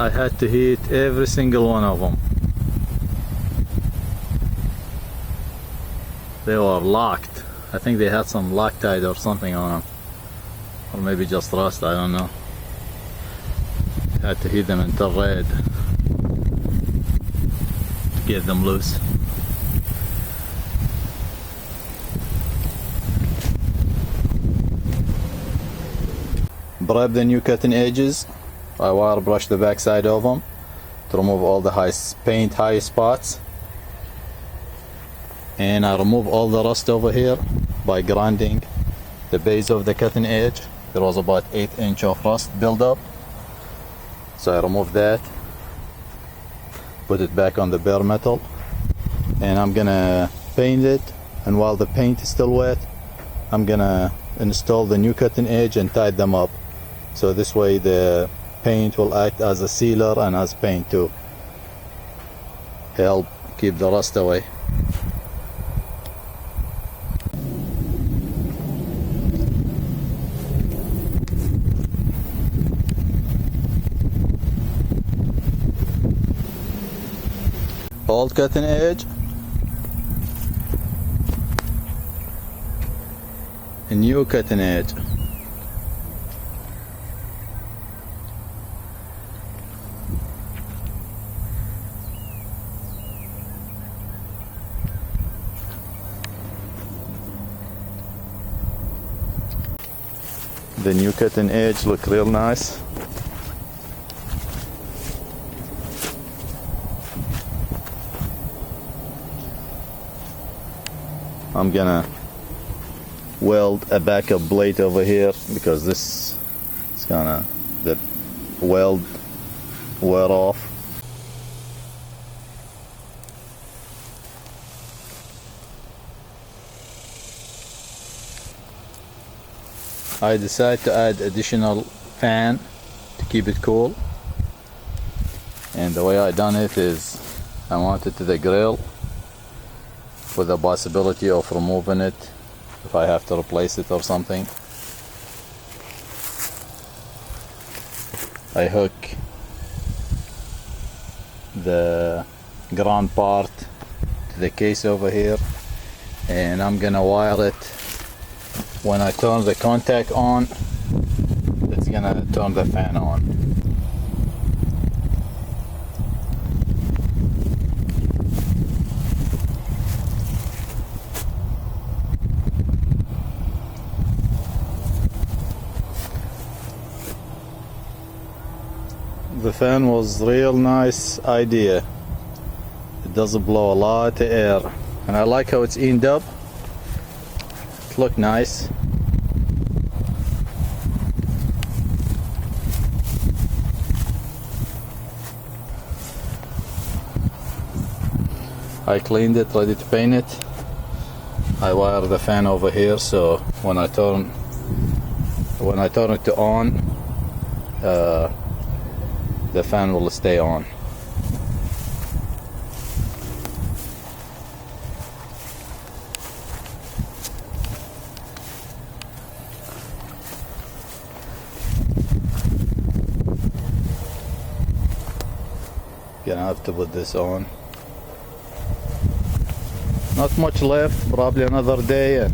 I had to heat every single one of them. They were locked. I think they had some Loctite or something on them, or maybe just rust, I don't know. Had to heat them until red to get them loose. Prep the new cutting edges. I wire brush the back side of them to remove all the high spots, and I remove all the rust over here by grinding the base of the cutting edge. There was about 1/8 inch of rust buildup, so I remove that, put it back on the bare metal, and I'm gonna paint it. And while the paint is still wet, I'm gonna install the new cutting edge and tie them up, so this way the paint will act as a sealer and as paint too, help keep the rust away. Old cutting edge, a new cutting edge. The new cutting edge look real nice. I'm gonna weld a backup blade over here because this is gonna, the weld wear off. I decided to add additional fan to keep it cool, and the way I done it is I mounted to the grill with the possibility of removing it if I have to replace it or something. I hook the ground part to the case over here, and I'm gonna wire it. When I turn the contact on, it's gonna turn the fan on. The fan was real nice idea. It doesn't blow a lot of air, and I like how it's ended up. It looked nice. I cleaned it, ready to paint it. I wire the fan over here, so when I turn it to on, the fan will stay on. Gonna have to put this on. Not much left, probably another day, and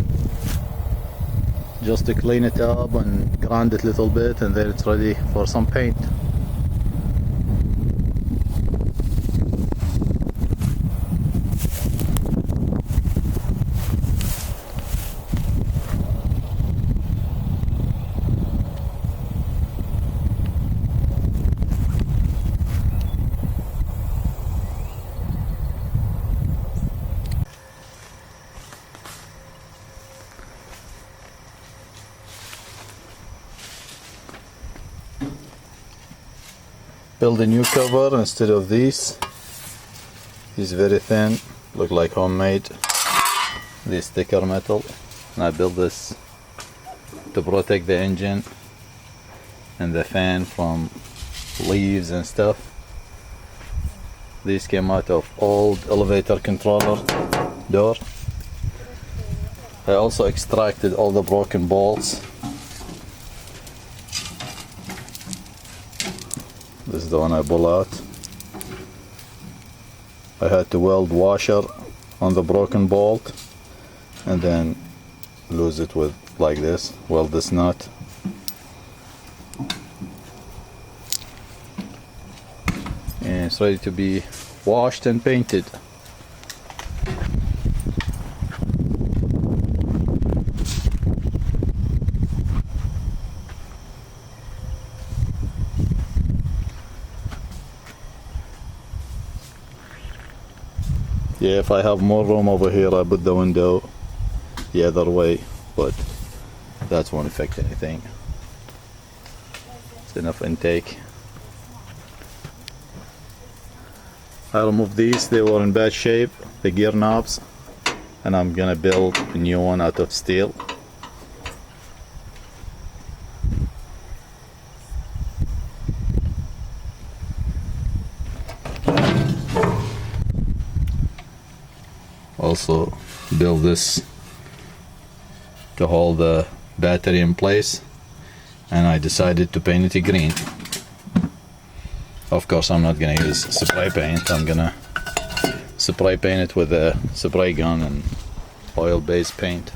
just to clean it up and grind it a little bit, and then it's ready for some paint. Build a new cover instead of these. These very thin, look like homemade. This thicker metal, and I built this to protect the engine and the fan from leaves and stuff. These came out of old elevator controller door. I also extracted all the broken bolts. This is the one I pull out. I had to weld washer on the broken bolt and then lose it with like this, weld this nut. And it's ready to be washed and painted. Yeah, if I have more room over here, I put the window the other way, but that won't affect anything. It's enough intake. I removed these, they were in bad shape, the gear knobs, and I'm gonna build a new one out of steel. Also build this to hold the battery in place, and I decided to paint it green. Of course I'm not gonna use spray paint, I'm gonna spray paint it with a spray gun and oil based paint.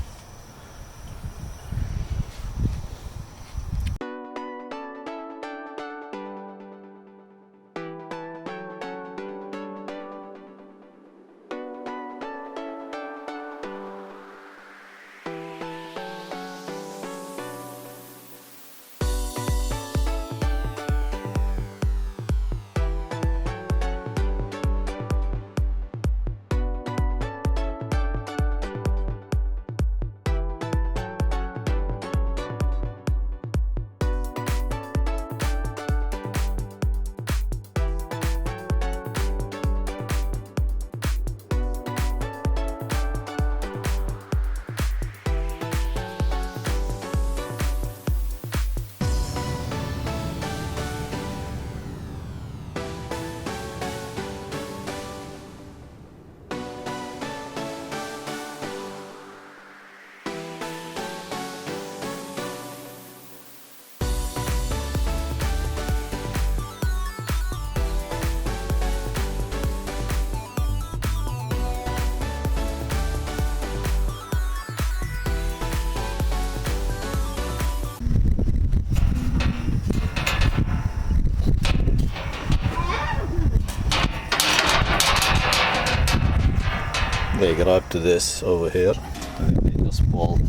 They grab to this over here and then they just bolt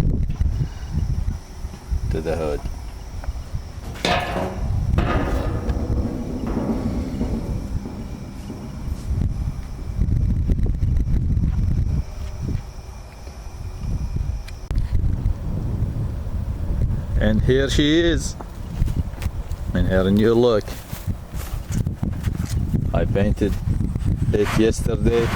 to the hood. And here she is in her new look. I painted it yesterday.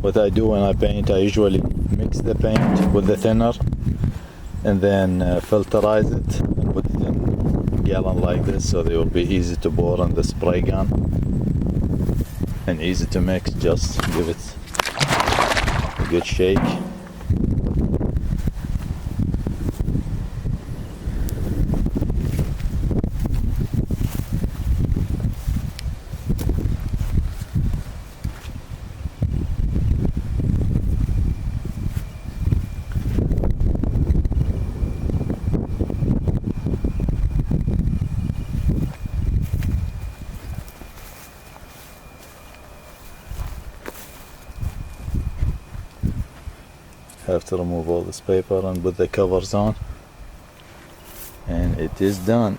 What I do when I paint, I usually mix the paint with the thinner and then filterize it and put it in a gallon like this, so they will be easy to pour on the spray gun and easy to mix. Just give it a good shake. Have to remove all this paper and put the covers on, and it is done.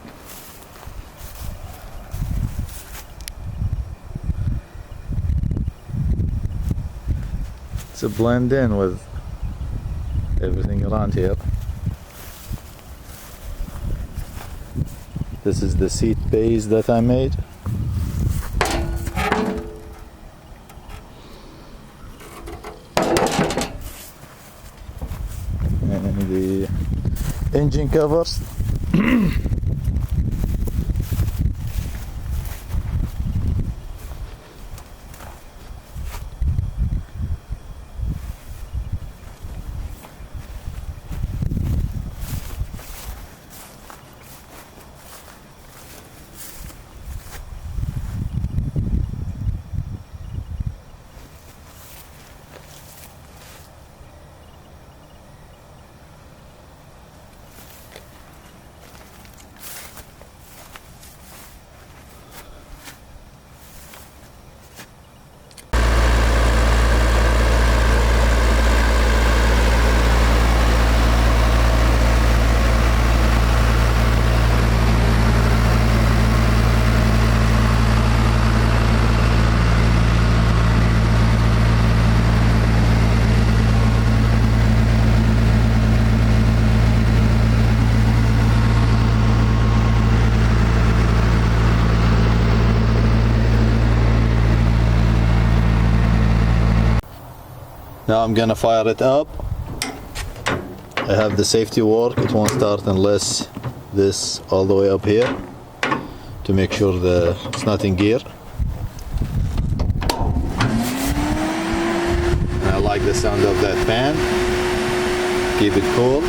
To blend in with everything around here. This is the seat base that I made. And the engine covers. Now I'm gonna fire it up. I have the safety work. It won't start unless this all the way up here to make sure it's not in gear. And I like the sound of that fan. Keep it cool.